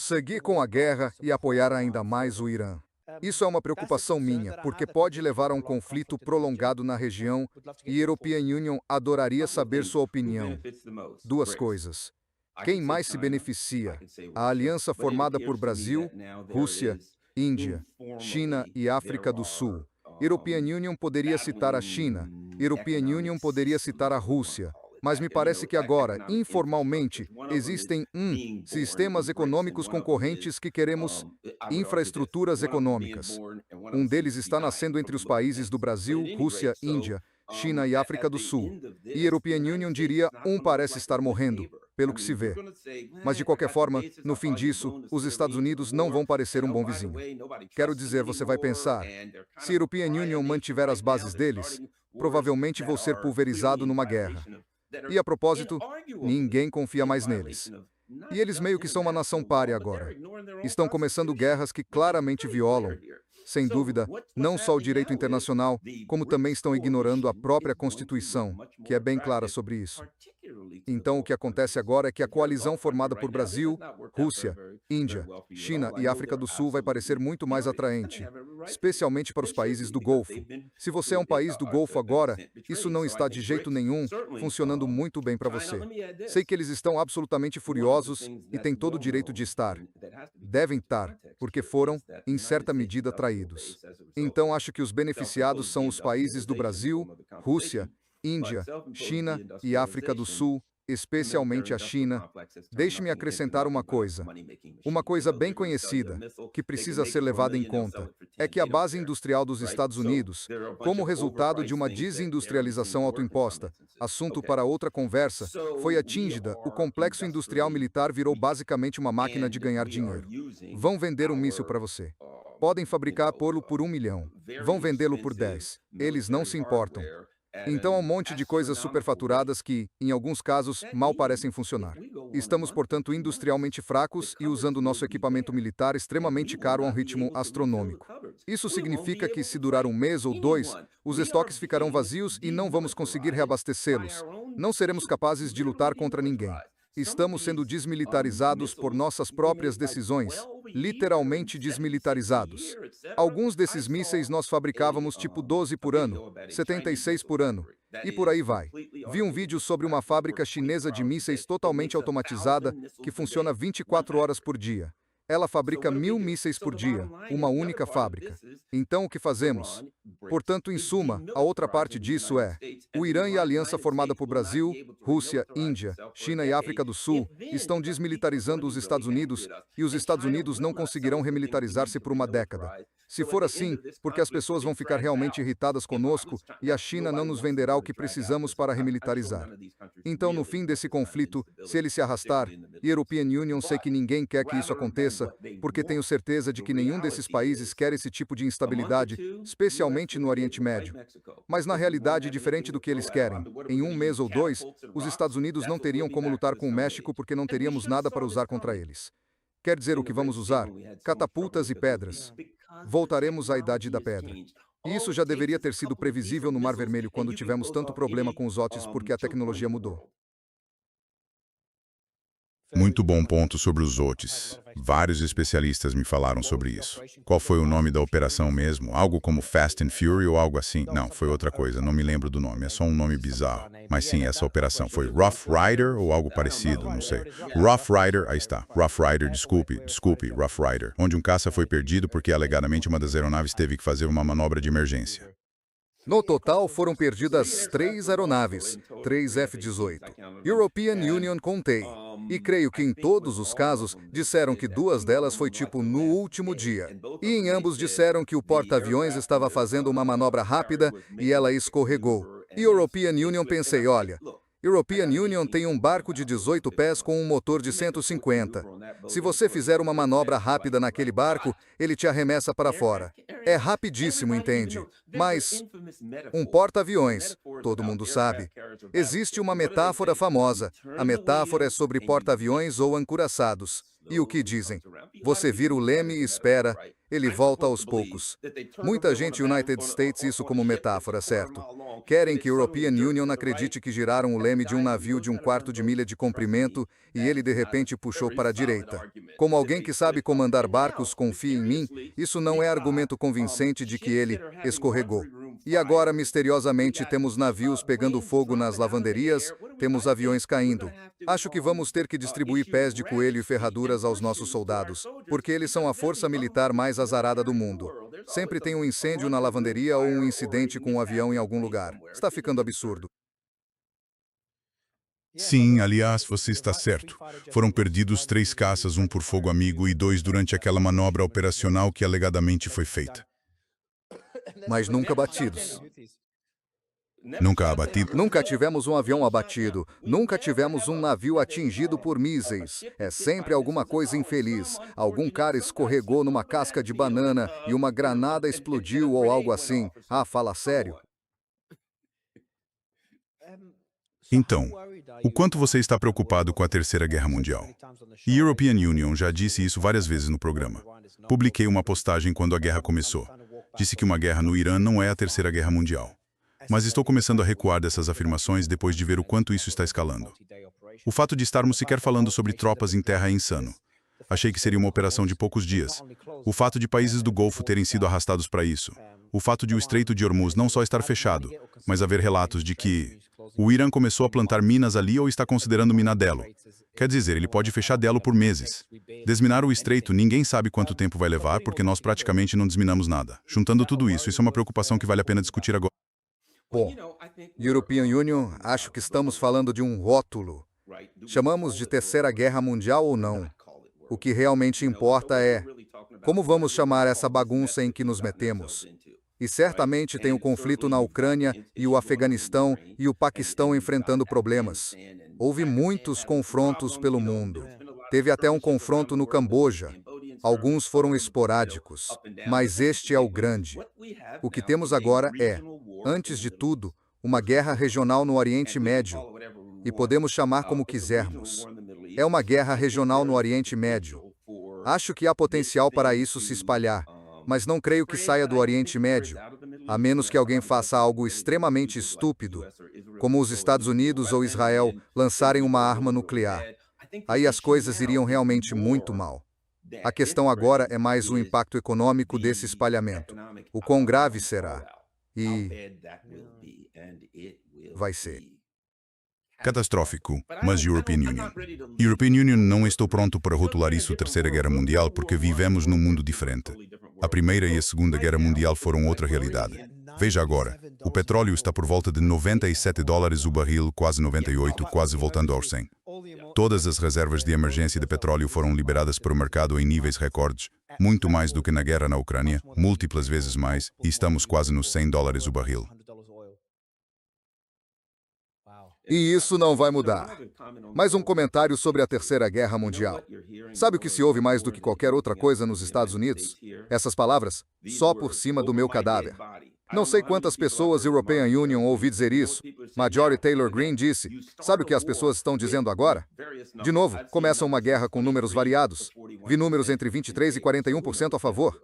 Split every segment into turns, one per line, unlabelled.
seguir com a guerra e apoiar ainda mais o Irã. Isso é uma preocupação minha, porque pode levar a um conflito prolongado na região e a European Union adoraria saber sua opinião. Duas coisas. Quem mais se beneficia? A aliança formada por Brasil, Rússia, Índia, China e África do Sul. European Union poderia citar a China, European Union poderia citar a Rússia, mas me parece que agora, informalmente, existem sistemas econômicos concorrentes que queremos infraestruturas econômicas. Um deles está nascendo entre os países do Brasil, Rússia, Índia, China e África do Sul. E European Union diria, parece estar morrendo, pelo que se vê. Mas de qualquer forma, no fim disso, os Estados Unidos não vão parecer um bom vizinho. Quero dizer, você vai pensar, se a European Union mantiver as bases deles, provavelmente vou ser pulverizado numa guerra. E a propósito, ninguém confia mais neles. E eles meio que são uma nação pária agora. Estão começando guerras que claramente violam, sem dúvida, não só o direito internacional, como também estão ignorando a própria Constituição, que é bem clara sobre isso. Então, o que acontece agora é que a coalizão formada por Brasil, Rússia, Índia, China e África do Sul vai parecer muito mais atraente, especialmente para os países do Golfo. Se você é um país do Golfo agora, isso não está de jeito nenhum funcionando muito bem para você. Sei que eles estão absolutamente furiosos e têm todo o direito de estar. Devem estar, porque foram, em certa medida, traídos. Então, acho que os beneficiados são os países do Brasil, Rússia, Índia, China e África do Sul, especialmente a China. Deixe-me acrescentar uma coisa bem conhecida, que precisa ser levada em conta, é que a base industrial dos Estados Unidos, como resultado de uma desindustrialização autoimposta, assunto para outra conversa, foi atingida. O complexo industrial militar virou basicamente uma máquina de ganhar dinheiro. Vão vender um míssil para você. Podem fabricar por 1 milhão. Vão vendê-lo por 10. Eles não se importam. Então há um monte de coisas superfaturadas que, em alguns casos, mal parecem funcionar. Estamos, portanto, industrialmente fracos e usando nosso equipamento militar extremamente caro a um ritmo astronômico. Isso significa que, se durar um mês ou 2, os estoques ficarão vazios e não vamos conseguir reabastecê-los. Não seremos capazes de lutar contra ninguém. Estamos sendo desmilitarizados por nossas próprias decisões, literalmente desmilitarizados. Alguns desses mísseis nós fabricávamos tipo 12 por ano, 76 por ano, e por aí vai. Vi um vídeo sobre uma fábrica chinesa de mísseis totalmente automatizada que funciona 24 horas por dia. Ela fabrica 1.000 mísseis por dia, uma única fábrica. Então o que fazemos? Portanto, em suma, a outra parte disso é, o Irã e a aliança formada por Brasil, Rússia, Índia, China e África do Sul estão desmilitarizando os Estados Unidos e os Estados Unidos não conseguirão remilitarizar-se por uma década. Se for assim, porque as pessoas vão ficar realmente irritadas conosco e a China não nos venderá o que precisamos para remilitarizar. Então, no fim desse conflito, se ele se arrastar, e a European Union sei que ninguém quer que isso aconteça, porque tenho certeza de que nenhum desses países quer esse tipo de instabilidade, especialmente no Oriente Médio. Mas na realidade, diferente do que eles querem, em um mês ou 2, os Estados Unidos não teriam como lutar com o México porque não teríamos nada para usar contra eles. Quer dizer o que vamos usar? Catapultas e pedras. Voltaremos à Idade da Pedra. E isso já deveria ter sido previsível no Mar Vermelho quando tivemos tanto problema com os OTANs porque a tecnologia mudou.
Muito bom ponto sobre os OTANs. Vários especialistas me falaram sobre isso. Qual foi o nome da operação mesmo? Algo como Fast and Fury ou algo assim? Não, foi outra coisa, não me lembro do nome, é só um nome bizarro. Mas sim, essa operação foi Rough Rider ou algo parecido, não sei. Rough Rider, aí está. Rough Rider, desculpe, Rough Rider. Onde um caça foi perdido porque alegadamente uma das aeronaves teve que fazer uma manobra de emergência.
No total, foram perdidas 3 aeronaves, 3 F-18. European Union contei. E creio que em todos os casos, disseram que 2 delas foi tipo no último dia. E em ambos disseram que o porta-aviões estava fazendo uma manobra rápida e ela escorregou. E European Union pensei, olha, European Union tem um barco de 18 pés com um motor de 150. Se você fizer uma manobra rápida naquele barco, ele te arremessa para fora. É rapidíssimo, entende? Mas um porta-aviões, todo mundo sabe. Existe uma metáfora famosa. A metáfora é sobre porta-aviões ou ancoraçados. E o que dizem? Você vira o leme e espera, ele volta aos poucos. Muita gente United States isso como metáfora, certo? Querem que European Union acredite que giraram o leme de um navio de 1/4 de milha de comprimento e ele de repente puxou para a direita. Como alguém que sabe comandar barcos confia em mim, isso não é argumento convincente de que ele escorregou. E agora, misteriosamente, temos navios pegando fogo nas lavanderias, temos aviões caindo. Acho que vamos ter que distribuir pés de coelho e ferraduras aos nossos soldados, porque eles são a força militar mais azarada do mundo. Sempre tem um incêndio na lavanderia ou um incidente com um avião em algum lugar. Está ficando absurdo.
Sim, aliás, você está certo. Foram perdidos 3 caças, um por fogo amigo e 2 durante aquela manobra operacional que alegadamente foi feita.
Mas nunca batidos.
Nunca abatido.
Nunca tivemos um avião abatido, nunca tivemos um navio atingido por mísseis. É sempre alguma coisa infeliz. Algum cara escorregou numa casca de banana e uma granada explodiu ou algo assim. Ah, fala sério.
Então, o quanto você está preocupado com a Terceira Guerra Mundial? E European Union já disse isso várias vezes no programa. Publiquei uma postagem quando a guerra começou. Disse que uma guerra no Irã não é a Terceira Guerra Mundial. Mas estou começando a recuar dessas afirmações depois de ver o quanto isso está escalando. O fato de estarmos sequer falando sobre tropas em terra é insano. Achei que seria uma operação de poucos dias. O fato de países do Golfo terem sido arrastados para isso. O fato de o Estreito de Hormuz não só estar fechado, mas haver relatos de que o Irã começou a plantar minas ali ou está considerando minadelo. Quer dizer, ele pode fechar delo por meses. Desminar o estreito, ninguém sabe quanto tempo vai levar, porque nós praticamente não desminamos nada. Juntando tudo isso é uma preocupação que vale a pena discutir agora.
Bom, European Union, acho que estamos falando de um rótulo. Chamamos de Terceira Guerra Mundial ou não? O que realmente importa é como vamos chamar essa bagunça em que nos metemos. E certamente tem o conflito na Ucrânia e o Afeganistão e o Paquistão enfrentando problemas. Houve muitos confrontos pelo mundo. Teve até um confronto no Camboja. Alguns foram esporádicos, mas este é o grande. O que temos agora é, antes de tudo, uma guerra regional no Oriente Médio, e podemos chamar como quisermos. É uma guerra regional no Oriente Médio. Acho que há potencial para isso se espalhar, mas não creio que saia do Oriente Médio, a menos que alguém faça algo extremamente estúpido, como os Estados Unidos ou Israel lançarem uma arma nuclear. Aí as coisas iriam realmente muito mal. A questão agora é mais o impacto econômico desse espalhamento. O quão grave será? E vai ser.
Catastrófico, mas European Union. European Union não estou pronto para rotular isso Terceira Guerra Mundial porque vivemos num mundo diferente. A Primeira e a Segunda Guerra Mundial foram outra realidade. Veja agora, o petróleo está por volta de $97 o barril, quase 98, quase voltando aos 100. Todas as reservas de emergência de petróleo foram liberadas para o mercado em níveis recordes, muito mais do que na guerra na Ucrânia, múltiplas vezes mais, e estamos quase nos $100 o barril.
E isso não vai mudar. Mais um comentário sobre a Terceira Guerra Mundial. Sabe o que se ouve mais do que qualquer outra coisa nos Estados Unidos? Essas palavras, só por cima do meu cadáver. Não sei quantas pessoas European Union ouvi dizer isso. Marjorie Taylor Greene disse, sabe o que as pessoas estão dizendo agora? De novo, começam uma guerra com números variados. Vi números entre 23% e 41% a favor.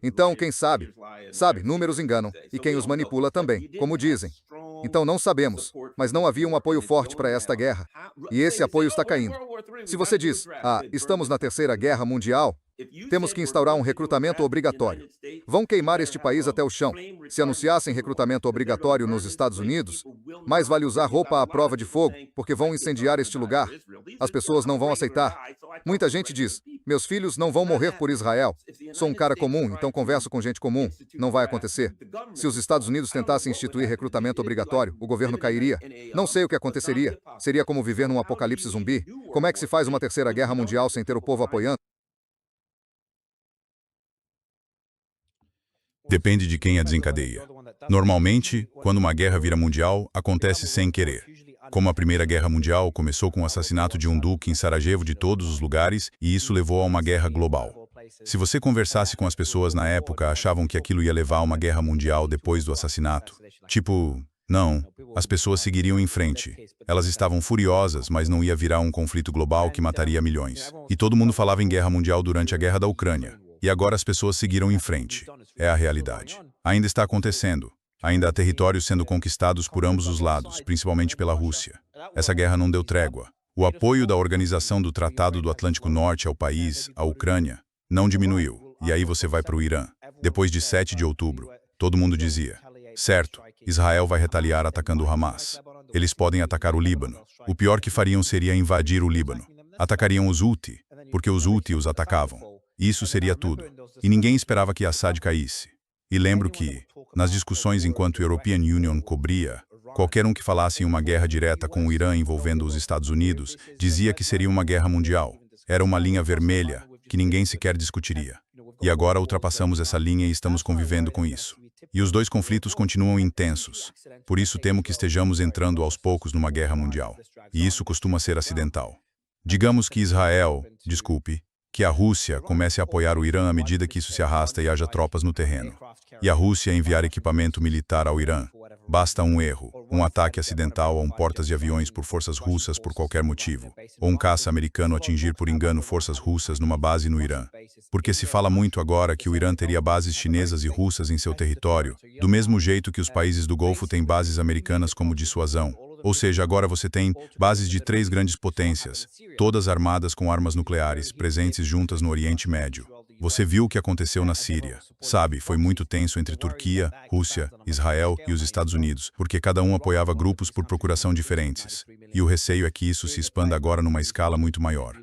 Então, quem sabe? Sabe, números enganam, e quem os manipula também, como dizem. Então não sabemos, mas não havia um apoio forte para esta guerra. E esse apoio está caindo. Se você diz, estamos na Terceira Guerra Mundial, temos que instaurar um recrutamento obrigatório. Vão queimar este país até o chão. Se anunciassem recrutamento obrigatório nos Estados Unidos, mais vale usar roupa à prova de fogo, porque vão incendiar este lugar. As pessoas não vão aceitar. Muita gente diz, meus filhos não vão morrer por Israel. Sou um cara comum, então converso com gente comum. Não vai acontecer. Se os Estados Unidos tentassem instituir recrutamento obrigatório, o governo cairia. Não sei o que aconteceria. Seria como viver num apocalipse zumbi. Como é que se faz uma terceira guerra mundial sem ter o povo apoiando?
Depende de quem a desencadeia. Normalmente, quando uma guerra vira mundial, acontece sem querer. Como a Primeira Guerra Mundial começou com o assassinato de um duque em Sarajevo de todos os lugares, e isso levou a uma guerra global. Se você conversasse com as pessoas na época, achavam que aquilo ia levar a uma guerra mundial depois do assassinato. Tipo, Não, as pessoas seguiriam em frente. Elas estavam furiosas, mas não ia virar um conflito global que mataria milhões. E todo mundo falava em guerra mundial durante a guerra da Ucrânia. E agora as pessoas seguiram em frente. É a realidade. Ainda está acontecendo. Ainda há territórios sendo conquistados por ambos os lados, principalmente pela Rússia. Essa guerra não deu trégua. O apoio da Organização do Tratado do Atlântico Norte ao país, a Ucrânia, não diminuiu. E aí você vai para o Irã. Depois de 7 de outubro, todo mundo dizia: certo, Israel vai retaliar atacando o Hamas. Eles podem atacar o Líbano. O pior que fariam seria invadir o Líbano. Atacariam os Houthi, porque os Houthi os atacavam. Isso seria tudo. E ninguém esperava que Assad caísse. E lembro que, nas discussões enquanto a European Union cobria, qualquer um que falasse em uma guerra direta com o Irã envolvendo os Estados Unidos dizia que seria uma guerra mundial. Era uma linha vermelha que ninguém sequer discutiria. E agora ultrapassamos essa linha e estamos convivendo com isso. E os dois conflitos continuam intensos. Por isso temo que estejamos entrando aos poucos numa guerra mundial. E isso costuma ser acidental. Digamos que que a Rússia comece a apoiar o Irã à medida que isso se arrasta e haja tropas no terreno. E a Rússia enviar equipamento militar ao Irã. Basta um erro, um ataque acidental a um portas de aviões por forças russas por qualquer motivo, ou um caça americano atingir por engano forças russas numa base no Irã. Porque se fala muito agora que o Irã teria bases chinesas e russas em seu território, do mesmo jeito que os países do Golfo têm bases americanas como dissuasão. Ou seja, agora você tem bases de 3 grandes potências, todas armadas com armas nucleares, presentes juntas no Oriente Médio. Você viu o que aconteceu na Síria. Sabe, foi muito tenso entre Turquia, Rússia, Israel e os Estados Unidos, porque cada um apoiava grupos por procuração diferentes. E o receio é que isso se expanda agora numa escala muito maior.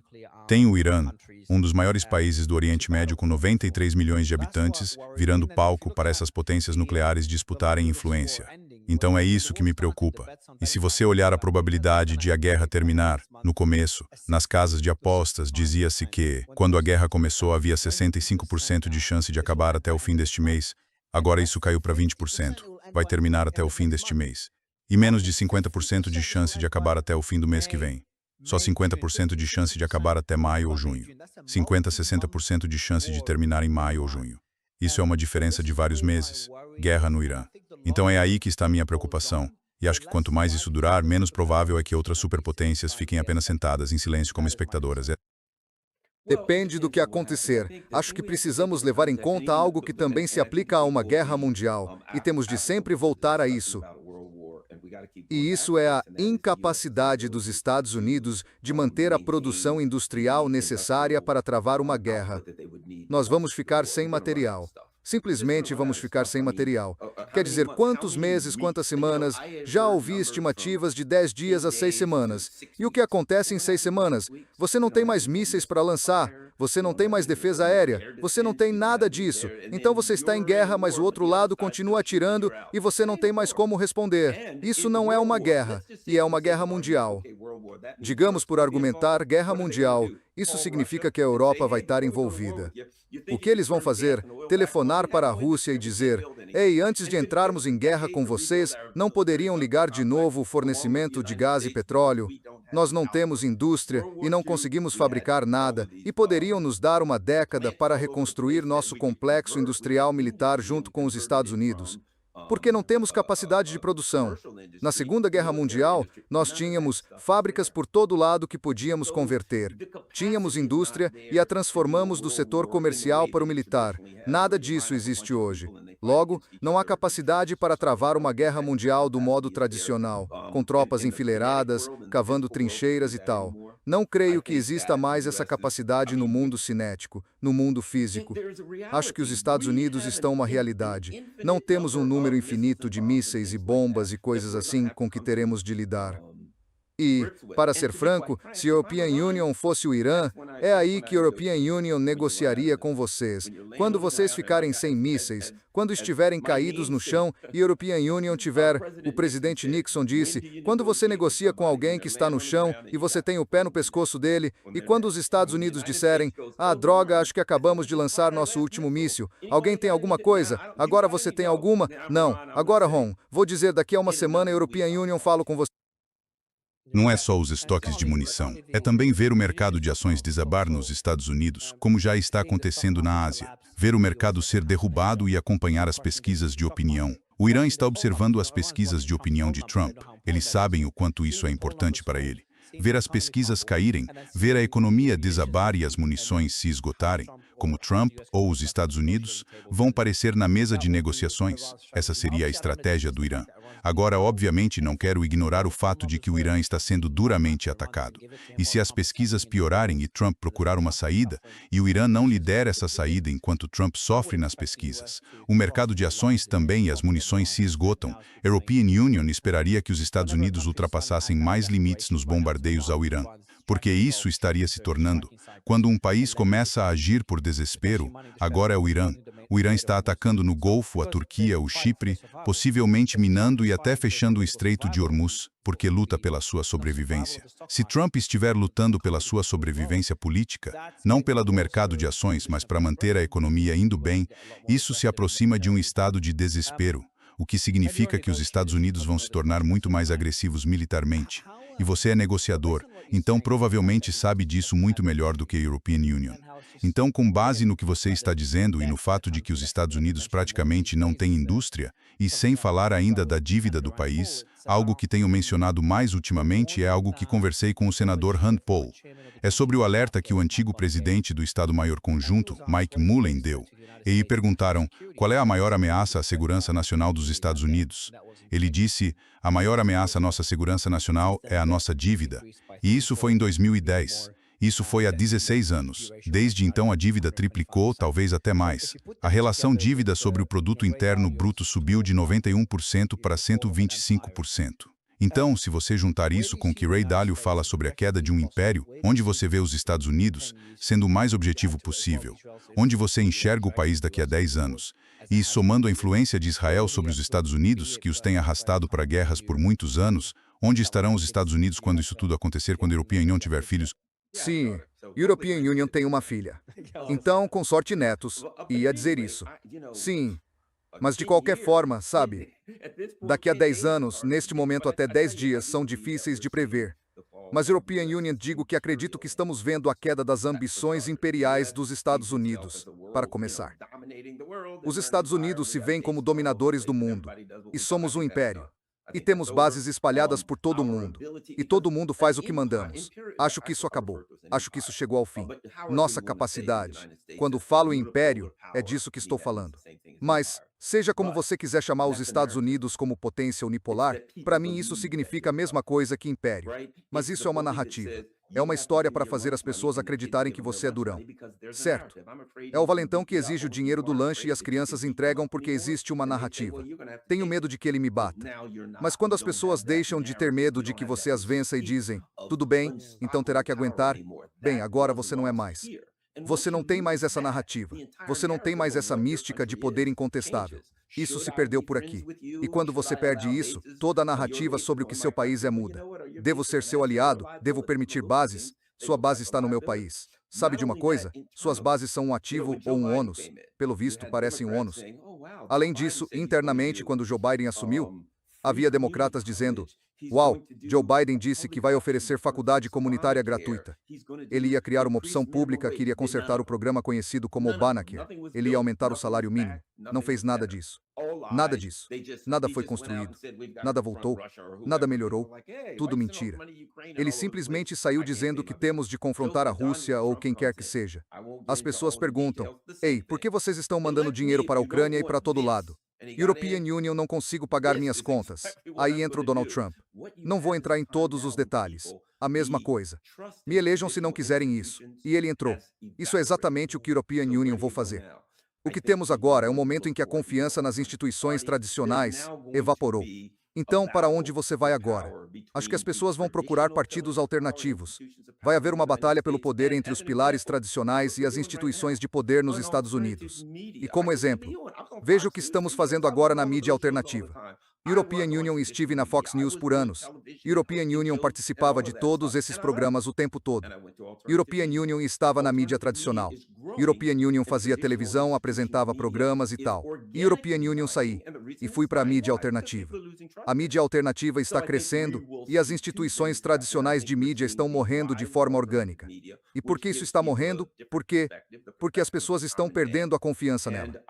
Tem o Irã, um dos maiores países do Oriente Médio com 93 milhões de habitantes, virando palco para essas potências nucleares disputarem influência. Então é isso que me preocupa. E se você olhar a probabilidade de a guerra terminar, no começo, nas casas de apostas, dizia-se que, quando a guerra começou, havia 65% de chance de acabar até o fim deste mês. Agora isso caiu para 20%. Vai terminar até o fim deste mês. E menos de 50% de chance de acabar até o fim do mês que vem. Só 50% de chance de acabar até maio ou junho. 50 a 60% de chance de terminar em maio ou junho. Isso é uma diferença de vários meses. Guerra no Irã. Então é aí que está a minha preocupação. E acho que quanto mais isso durar, menos provável é que outras superpotências fiquem apenas sentadas em silêncio como espectadoras.
Depende do que acontecer. Acho que precisamos levar em conta algo que também se aplica a uma guerra mundial, e temos de sempre voltar a isso. E isso é a incapacidade dos Estados Unidos de manter a produção industrial necessária para travar uma guerra. Nós vamos ficar sem material. Simplesmente vamos ficar sem material. Quer dizer, quantos meses, quantas semanas? Já ouvi estimativas de 10 dias a 6 semanas. E o que acontece em 6 semanas? Você não tem mais mísseis para lançar, você não tem mais defesa aérea, você não tem nada disso. Então você está em guerra, mas o outro lado continua atirando e você não tem mais como responder. Isso não é uma guerra, e é uma guerra mundial. Digamos, por argumentar guerra mundial, isso significa que a Europa vai estar envolvida. O que eles vão fazer? Telefonar para a Rússia e dizer: ei, antes de entrarmos em guerra com vocês, não poderiam ligar de novo o fornecimento de gás e petróleo? Nós não temos indústria e não conseguimos fabricar nada, e poderiam nos dar uma década para reconstruir nosso complexo industrial militar junto com os Estados Unidos. Porque não temos capacidade de produção. Na Segunda Guerra Mundial, nós tínhamos fábricas por todo lado que podíamos converter. Tínhamos indústria e a transformamos do setor comercial para o militar. Nada disso existe hoje. Logo, não há capacidade para travar uma guerra mundial do modo tradicional, com tropas enfileiradas, cavando trincheiras e tal. Não creio que exista mais essa capacidade no mundo cinético, no mundo físico. Acho que os Estados Unidos estão uma realidade. Não temos um número infinito de mísseis e bombas e coisas assim com que teremos de lidar. E, para ser franco, se a European Union fosse o Irã, é aí que a European Union negociaria com vocês. Quando vocês ficarem sem mísseis, quando estiverem caídos no chão e a European Union tiver, o presidente Nixon disse, quando você negocia com alguém que está no chão e você tem o pé no pescoço dele, e quando os Estados Unidos disserem, ah, droga, acho que acabamos de lançar nosso último míssil. Alguém tem alguma coisa? Agora você tem alguma? Não. Agora, Ron, vou dizer daqui a uma semana a European Union falo com você.
Não é só os estoques de munição, é também ver o mercado de ações desabar nos Estados Unidos, como já está acontecendo na Ásia. Ver o mercado ser derrubado e acompanhar as pesquisas de opinião. O Irã está observando as pesquisas de opinião de Trump. Eles sabem o quanto isso é importante para ele. Ver as pesquisas caírem, ver a economia desabar e as munições se esgotarem, como Trump ou os Estados Unidos, vão parecer na mesa de negociações. Essa seria a estratégia do Irã. Agora, obviamente, não quero ignorar o fato de que o Irã está sendo duramente atacado. E se as pesquisas piorarem e Trump procurar uma saída, e o Irã não lidera essa saída enquanto Trump sofre nas pesquisas, o mercado de ações também e as munições se esgotam. A European Union esperaria que os Estados Unidos ultrapassassem mais limites nos bombardeios ao Irã, porque isso estaria se tornando. Quando um país começa a agir por desespero, agora é o Irã. O Irã está atacando no Golfo, a Turquia, o Chipre, possivelmente minando e até fechando o Estreito de Hormuz, porque luta pela sua sobrevivência. Se Trump estiver lutando pela sua sobrevivência política, não pela do mercado de ações, mas para manter a economia indo bem, isso se aproxima de um estado de desespero, o que significa que os Estados Unidos vão se tornar muito mais agressivos militarmente. E você é negociador, então provavelmente sabe disso muito melhor do que a European Union. Então, com base no que você está dizendo e no fato de que os Estados Unidos praticamente não têm indústria, e sem falar ainda da dívida do país, algo que tenho mencionado mais ultimamente é algo que conversei com o senador Rand Paul. É sobre o alerta que o antigo presidente do Estado-Maior Conjunto, Mike Mullen, deu. E perguntaram, qual é a maior ameaça à segurança nacional dos Estados Unidos? Ele disse, a maior ameaça à nossa segurança nacional é a nossa dívida. E isso foi em 2010. Isso foi há 16 anos. Desde então a dívida triplicou, talvez até mais. A relação dívida sobre o produto interno bruto subiu de 91% para 125%. Então, se você juntar isso com o que Ray Dalio fala sobre a queda de um império, onde você vê os Estados Unidos sendo o mais objetivo possível, onde você enxerga o país daqui a 10 anos, e somando a influência de Israel sobre os Estados Unidos, que os tem arrastado para guerras por muitos anos, onde estarão os Estados Unidos quando isso tudo acontecer, quando a European Union tiver filhos?
Sim, European Union tem uma filha. Então, com sorte netos, ia dizer isso. Sim, mas de qualquer forma, sabe? Daqui a 10 anos, neste momento até 10 dias, são difíceis de prever. Mas European Union digo que acredito que estamos vendo a queda das ambições imperiais dos Estados Unidos, para começar. Os Estados Unidos se veem como dominadores do mundo, e somos um império. E temos bases espalhadas por todo o mundo. E todo mundo faz o que mandamos. Acho que isso acabou. Acho que isso chegou ao fim. Nossa capacidade. Quando falo em império, é disso que estou falando. Mas, seja como você quiser chamar os Estados Unidos como potência unipolar, para mim isso significa a mesma coisa que império. Mas isso é uma narrativa. É uma história para fazer as pessoas acreditarem que você é durão. Certo? É o valentão que exige o dinheiro do lanche e as crianças entregam porque existe uma narrativa. Tenho medo de que ele me bata. Mas quando as pessoas deixam de ter medo de que você as vença e dizem, tudo bem, então terá que aguentar, bem, agora você não é mais. Você não tem mais essa narrativa. Você não tem mais essa mística de poder incontestável. Isso se perdeu por aqui. E quando você perde isso, toda a narrativa sobre o que seu país é muda. Devo ser seu aliado? Devo permitir bases? Sua base está no meu país. Sabe de uma coisa? Suas bases são um ativo ou um ônus. Pelo visto, parecem um ônus. Além disso, internamente, quando Joe Biden assumiu, havia democratas dizendo, uau, Joe Biden disse que vai oferecer faculdade comunitária gratuita. Ele ia criar uma opção pública que iria consertar o programa conhecido como Obamacare. Ele ia aumentar o salário mínimo. Não fez nada disso. Nada disso. Nada foi construído. Nada voltou. Nada melhorou. Tudo mentira. Ele simplesmente saiu dizendo que temos de confrontar a Rússia ou quem quer que seja. As pessoas perguntam, ei, por que vocês estão mandando dinheiro para a Ucrânia e para todo lado? European Union, não consigo pagar minhas contas. Aí entra o Donald Trump. Não vou entrar em todos os detalhes. A mesma coisa. Me elejam se não quiserem isso. E ele entrou. Isso é exatamente o que European Union vou fazer. O que temos agora é um momento em que a confiança nas instituições tradicionais evaporou. Então, para onde você vai agora? Acho que as pessoas vão procurar partidos alternativos. Vai haver uma batalha pelo poder entre os pilares tradicionais e as instituições de poder nos Estados Unidos. E como exemplo, veja o que estamos fazendo agora na mídia alternativa. European Union, estive na Fox News por anos. European Union participava de todos esses programas o tempo todo. European Union estava na mídia tradicional. European Union fazia televisão, apresentava programas e tal. E European Union saí. E fui para a mídia alternativa. A mídia alternativa está crescendo e as instituições tradicionais de mídia estão morrendo de forma orgânica. E por que isso está morrendo? Porque as pessoas estão perdendo a confiança nela.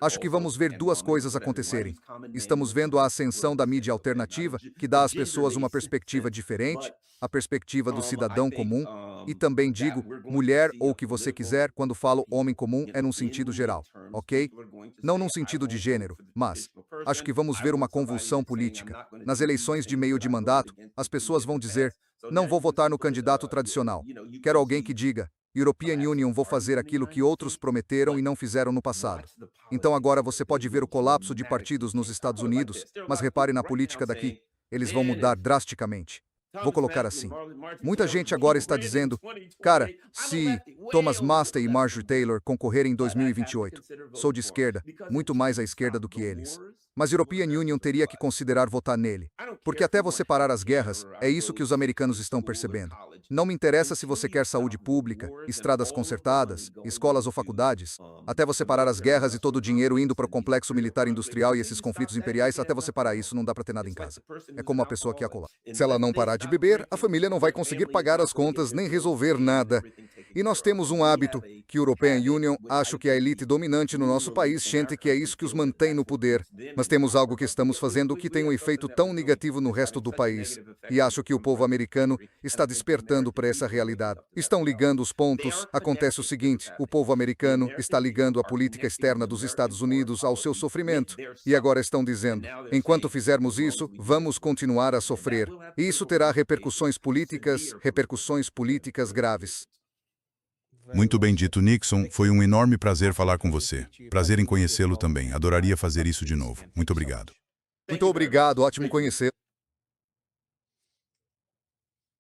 Acho que vamos ver duas coisas acontecerem. Estamos vendo a ascensão da mídia alternativa, que dá às pessoas uma perspectiva diferente, a perspectiva do cidadão comum, e também digo mulher ou o que você quiser, quando falo homem comum é num sentido geral, ok? Não num sentido de gênero, mas acho que vamos ver uma convulsão política. Nas eleições de meio de mandato, as pessoas vão dizer, não vou votar no candidato tradicional. Quero alguém que diga, European Union vou fazer aquilo que outros prometeram e não fizeram no passado. Então agora você pode ver o colapso de partidos nos Estados Unidos, mas repare na política daqui. Eles vão mudar drasticamente. Vou colocar assim. Muita gente agora está dizendo, cara, se Thomas Massie e Marjorie Taylor concorrerem em 2028, sou de esquerda, muito mais à esquerda do que eles. Mas European Union teria que considerar votar nele. Porque até você parar as guerras, é isso que os americanos estão percebendo. Não me interessa se você quer saúde pública, estradas consertadas, escolas ou faculdades. Até você parar as guerras e todo o dinheiro indo para o complexo militar industrial e esses conflitos imperiais, até você parar isso, não dá para ter nada em casa. É como a pessoa que acolá. Se ela não parar de beber, a família não vai conseguir pagar as contas nem resolver nada. E nós temos um hábito, que European Union, acho que a elite dominante no nosso país sente que é isso que os mantém no poder. Mas temos algo que estamos fazendo que tem um efeito tão negativo no resto do país. E acho que o povo americano está despertando para essa realidade. Estão ligando os pontos. Acontece o seguinte, o povo americano está ligando a política externa dos Estados Unidos ao seu sofrimento. E agora estão dizendo, enquanto fizermos isso, vamos continuar a sofrer. E isso terá repercussões políticas graves.
Muito bem dito, Nixon. Foi um enorme prazer falar com você. Prazer em conhecê-lo também. Adoraria fazer isso de novo. Muito obrigado.
Muito obrigado, ótimo conhecer.